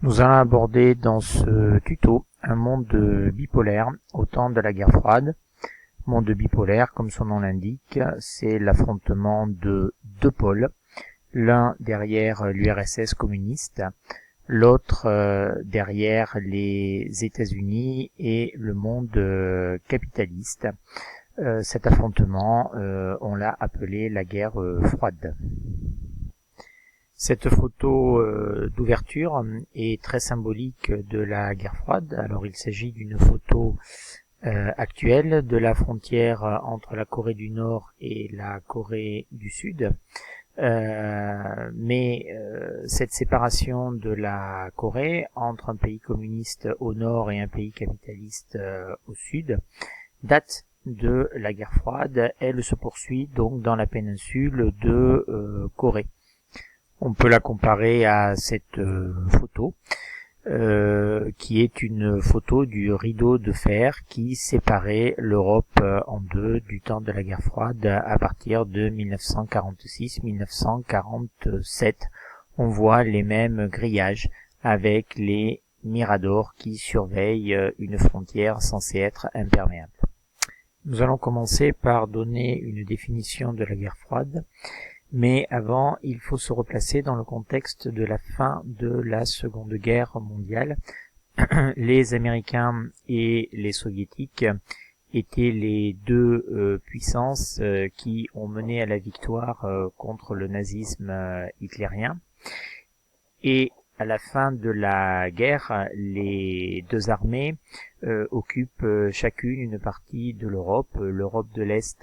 Nous allons aborder dans ce tuto un monde bipolaire au temps de la guerre froide. Monde bipolaire, comme son nom l'indique, c'est l'affrontement de deux pôles, l'un derrière l'URSS communiste, l'autre derrière les États-Unis et le monde capitaliste. Cet affrontement, on l'a appelé la guerre froide. Cette photo d'ouverture est très symbolique de la guerre froide. Alors il s'agit d'une photo actuelle de la frontière entre la Corée du Nord et la Corée du Sud. Mais cette séparation de la Corée entre un pays communiste au nord et un pays capitaliste au sud date de la guerre froide. Elle se poursuit donc dans la péninsule de Corée. On peut la comparer à cette photo, qui est une photo du rideau de fer qui séparait l'Europe en deux du temps de la guerre froide à partir de 1946-1947. On voit les mêmes grillages avec les miradors qui surveillent une frontière censée être imperméable. Nous allons commencer par donner une définition de la guerre froide. Mais avant, il faut se replacer dans le contexte de la fin de la Seconde Guerre mondiale. Les Américains et les Soviétiques étaient les deux puissances qui ont mené à la victoire contre le nazisme hitlérien. Et à la fin de la guerre, les deux armées occupent chacune une partie de l'Europe, l'Europe de l'Est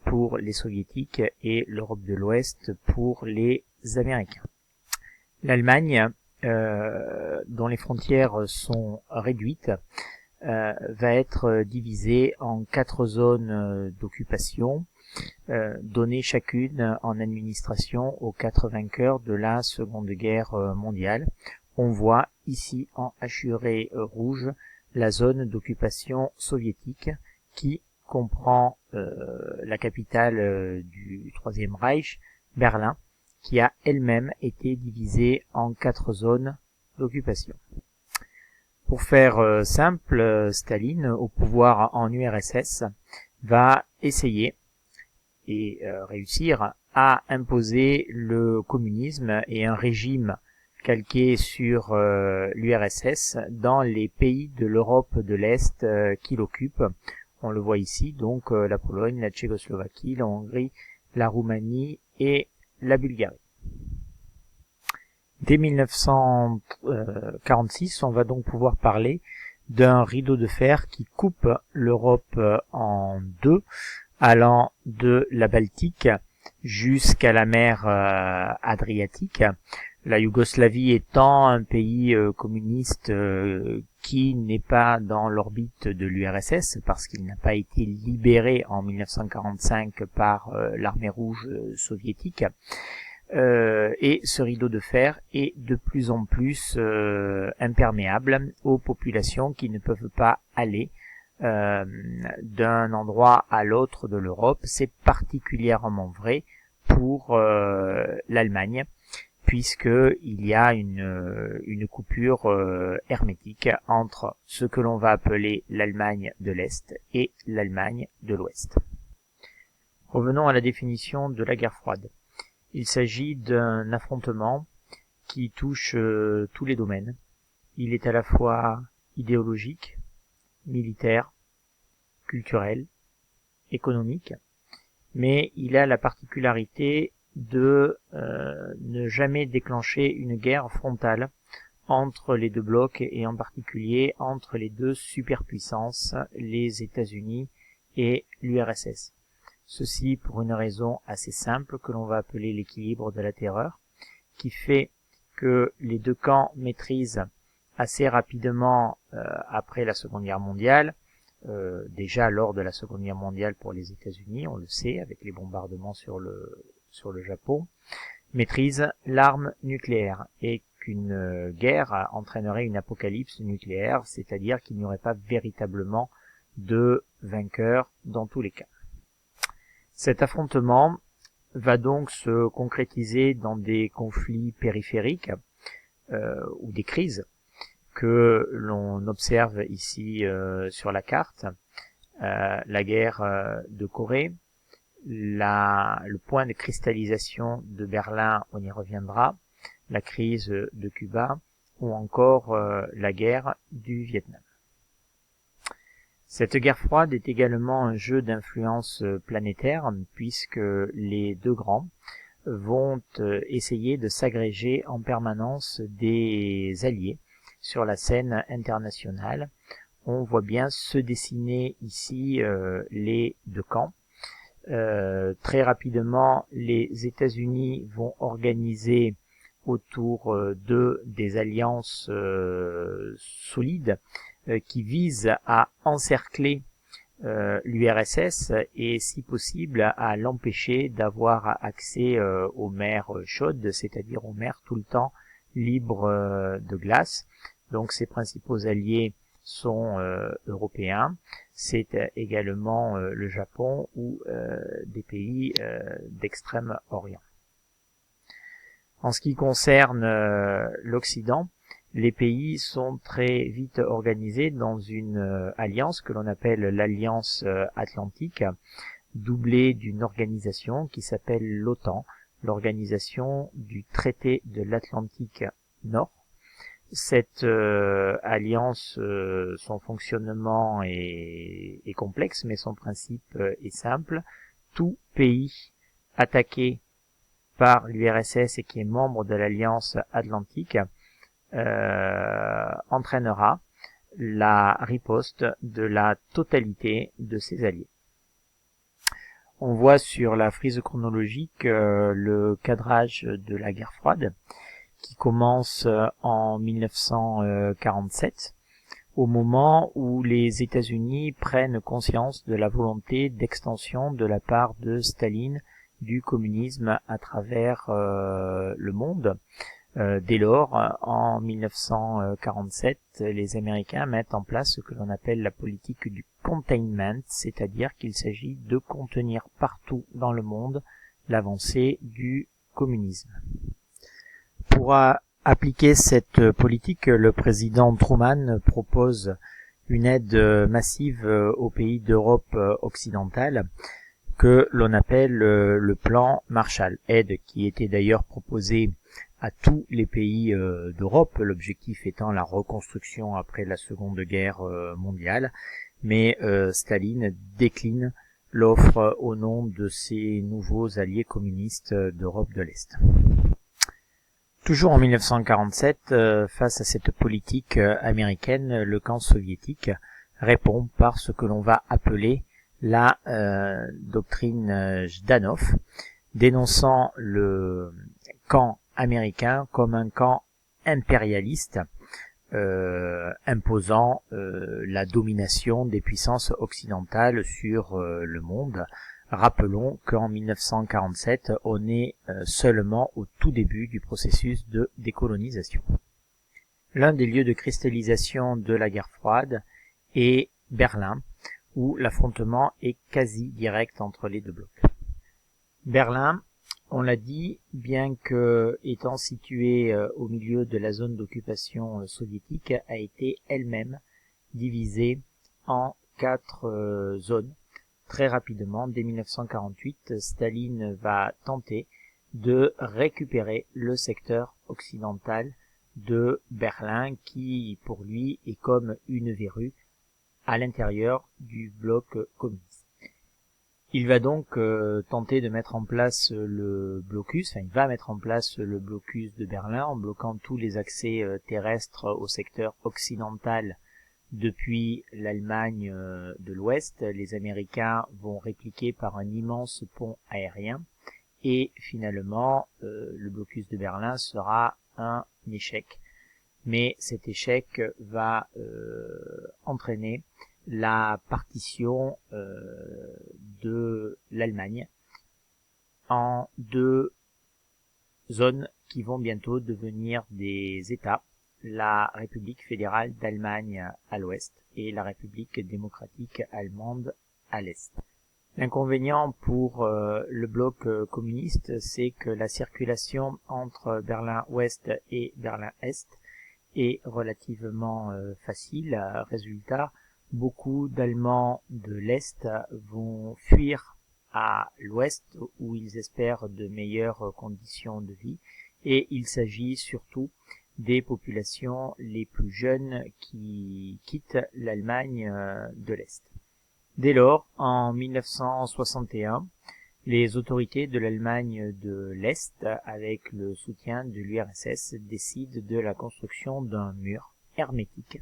pour les soviétiques et l'Europe de l'Ouest pour les Américains. L'Allemagne, dont les frontières sont réduites, va être divisée en 4 zones d'occupation, données chacune en administration aux 4 vainqueurs de la Seconde Guerre mondiale. On voit ici en hachuré rouge la zone d'occupation soviétique qui comprend la capitale du Troisième Reich, Berlin, qui a elle-même été divisée en 4 zones d'occupation. Pour faire simple, Staline, au pouvoir en URSS, va essayer et réussir à imposer le communisme et un régime calqué sur l'URSS dans les pays de l'Europe de l'Est qu'il occupe. On le voit ici, donc la Pologne, la Tchécoslovaquie, la Hongrie, la Roumanie et la Bulgarie. Dès 1946, on va donc pouvoir parler d'un rideau de fer qui coupe l'Europe en deux, allant de la Baltique jusqu'à la mer Adriatique. La Yougoslavie étant un pays communiste qui n'est pas dans l'orbite de l'URSS parce qu'il n'a pas été libéré en 1945 par l'armée rouge soviétique. Et ce rideau de fer est de plus en plus imperméable aux populations qui ne peuvent pas aller d'un endroit à l'autre de l'Europe. C'est particulièrement vrai pour l'Allemagne, puisqu'il y a une coupure hermétique entre ce que l'on va appeler l'Allemagne de l'Est et l'Allemagne de l'Ouest. Revenons à la définition de la guerre froide. Il s'agit d'un affrontement qui touche tous les domaines. Il est à la fois idéologique, militaire, culturel, économique, mais il a la particularité de ne jamais déclencher une guerre frontale entre les deux blocs et en particulier entre les deux superpuissances, les États-Unis et l'URSS. Ceci pour une raison assez simple que l'on va appeler l'équilibre de la terreur, qui fait que les deux camps maîtrisent assez rapidement après la Seconde Guerre mondiale, déjà lors de la Seconde Guerre mondiale pour les États-Unis, on le sait, avec les bombardements sur le Japon, maîtrise l'arme nucléaire et qu'une guerre entraînerait une apocalypse nucléaire, c'est-à-dire qu'il n'y aurait pas véritablement de vainqueur dans tous les cas. Cet affrontement va donc se concrétiser dans des conflits périphériques ou des crises que l'on observe ici sur la carte. La guerre de Corée, le point de cristallisation de Berlin, on y reviendra, la crise de Cuba ou encore la guerre du Vietnam. Cette guerre froide est également un jeu d'influence planétaire puisque les deux grands vont essayer de s'agréger en permanence des alliés sur la scène internationale. On voit bien se dessiner ici les deux camps. Très rapidement, les États-Unis vont organiser autour d'eux des alliances solides qui visent à encercler l'URSS et si possible à l'empêcher d'avoir accès aux mers chaudes, c'est-à-dire aux mers tout le temps libres de glace. Donc ses principaux alliés sont européens, c'est également le Japon ou des pays d'Extrême-Orient. En ce qui concerne l'Occident, les pays sont très vite organisés dans une alliance que l'on appelle l'Alliance Atlantique, doublée d'une organisation qui s'appelle l'OTAN, l'organisation du traité de l'Atlantique Nord. Cette alliance, son fonctionnement est complexe, mais son principe est simple. Tout pays attaqué par l'URSS et qui est membre de l'Alliance Atlantique entraînera la riposte de la totalité de ses alliés. On voit sur la frise chronologique le cadrage de la guerre froide qui commence en 1947, au moment où les États-Unis prennent conscience de la volonté d'extension de la part de Staline du communisme à travers le monde. Dès lors, en 1947, les Américains mettent en place ce que l'on appelle la politique du containment, c'est-à-dire qu'il s'agit de contenir partout dans le monde l'avancée du communisme. Pour appliquer cette politique, le président Truman propose une aide massive aux pays d'Europe occidentale que l'on appelle le plan Marshall, aide qui était d'ailleurs proposée à tous les pays d'Europe, l'objectif étant la reconstruction après la Seconde Guerre mondiale, mais Staline décline l'offre au nom de ses nouveaux alliés communistes d'Europe de l'Est. Toujours en 1947, face à cette politique américaine, le camp soviétique répond par ce que l'on va appeler la doctrine Jdanov, dénonçant le camp américain comme un camp impérialiste, imposant la domination des puissances occidentales sur le monde. Rappelons qu'en 1947, on est seulement au tout début du processus de décolonisation. L'un des lieux de cristallisation de la guerre froide est Berlin, où l'affrontement est quasi direct entre les deux blocs. Berlin, on l'a dit, bien que étant située au milieu de la zone d'occupation soviétique, a été elle-même divisée en 4 zones. Très rapidement, dès 1948, Staline va tenter de récupérer le secteur occidental de Berlin qui, pour lui, est comme une verrue à l'intérieur du bloc communiste. Il va donc tenter de mettre en place le blocus, il va mettre en place le blocus de Berlin en bloquant tous les accès terrestres au secteur occidental depuis l'Allemagne de l'Ouest. Les Américains vont répliquer par un immense pont aérien et finalement le blocus de Berlin sera un échec. Mais cet échec va entraîner la partition de l'Allemagne en 2 zones qui vont bientôt devenir des États, la République fédérale d'Allemagne à l'ouest et la République démocratique allemande à l'est. L'inconvénient pour le bloc communiste, c'est que la circulation entre Berlin-Ouest et Berlin-Est est relativement facile. Résultat, beaucoup d'Allemands de l'Est vont fuir à l'Ouest où ils espèrent de meilleures conditions de vie, et il s'agit surtout des populations les plus jeunes qui quittent l'Allemagne de l'Est. Dès lors, en 1961, les autorités de l'Allemagne de l'Est, avec le soutien de l'URSS, décident de la construction d'un mur hermétique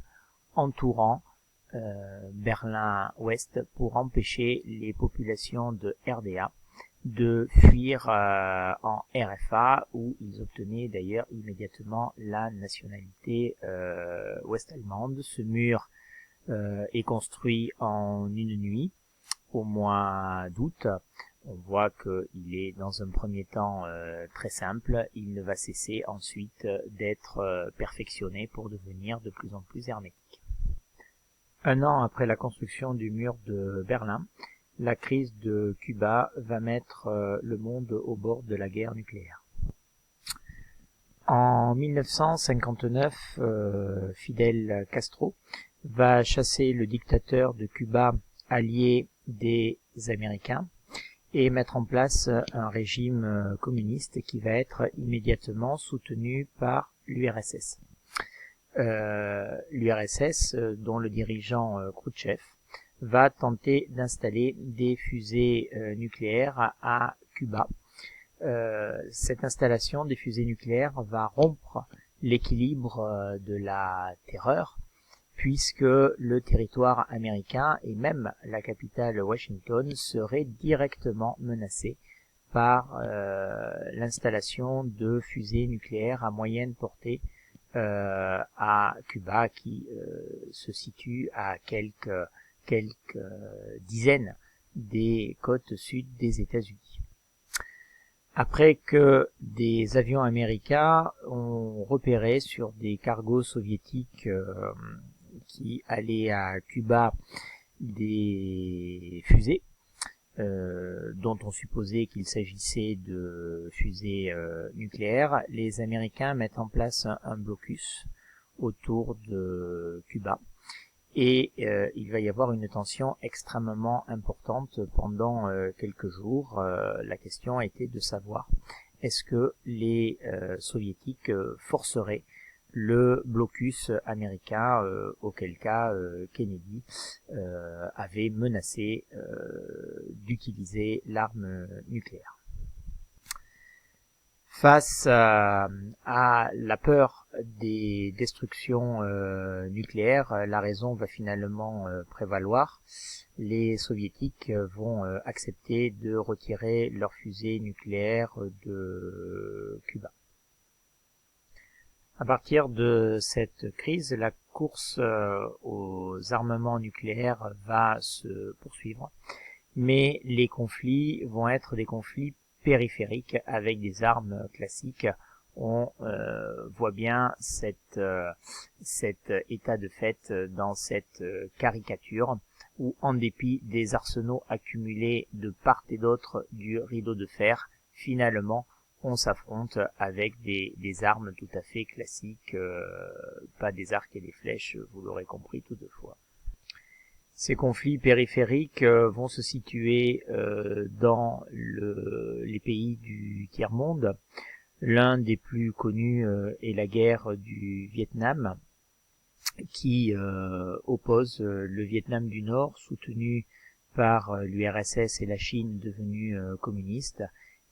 entourant Berlin-Ouest pour empêcher les populations de RDA de fuir en RFA, où ils obtenaient d'ailleurs immédiatement la nationalité ouest-allemande. Ce mur est construit en une nuit, au mois d'août. On voit qu'il est dans un premier temps très simple. Il ne va cesser ensuite d'être perfectionné pour devenir de plus en plus hermétique. Un an après la construction du mur de Berlin, la crise de Cuba va mettre le monde au bord de la guerre nucléaire. En 1959, Fidel Castro va chasser le dictateur de Cuba, allié des Américains, et mettre en place un régime communiste qui va être immédiatement soutenu par l'URSS. L'URSS, dont le dirigeant Khrouchtchev, va tenter d'installer des fusées nucléaires à Cuba. Cette installation des fusées nucléaires va rompre l'équilibre de la terreur, puisque le territoire américain et même la capitale Washington seraient directement menacés par l'installation de fusées nucléaires à moyenne portée à Cuba, qui se situe à quelques dizaines des côtes sud des États-Unis. Après que des avions américains ont repéré sur des cargos soviétiques qui allaient à Cuba des fusées, dont on supposait qu'il s'agissait de fusées nucléaires, les Américains mettent en place un blocus autour de Cuba. Et il va y avoir une tension extrêmement importante pendant quelques jours. La question était de savoir est-ce que les soviétiques forceraient le blocus américain, auquel cas Kennedy avait menacé d'utiliser l'arme nucléaire. Face à la peur des destructions nucléaires, la raison va finalement prévaloir. Les soviétiques vont accepter de retirer leurs fusées nucléaires de Cuba. À partir de cette crise, la course aux armements nucléaires va se poursuivre, mais les conflits vont être des conflits périphériques avec des armes classiques. On voit bien cet état de fait dans cette caricature où, en dépit des arsenaux accumulés de part et d'autre du rideau de fer, finalement on s'affronte avec des armes tout à fait classiques, pas des arcs et des flèches, vous l'aurez compris toutefois. Ces conflits périphériques vont se situer dans les pays du tiers-monde. L'un des plus connus est la guerre du Vietnam, qui oppose le Vietnam du Nord, soutenu par l'URSS et la Chine devenue communiste,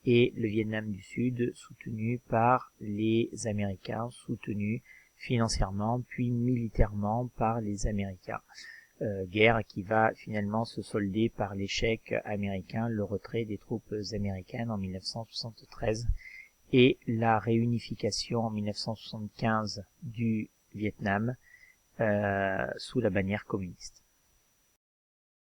et le Vietnam du Sud, soutenu par les Américains, soutenu financièrement puis militairement par les Américains. Guerre qui va finalement se solder par l'échec américain, le retrait des troupes américaines en 1973 et la réunification en 1975 du Vietnam sous la bannière communiste.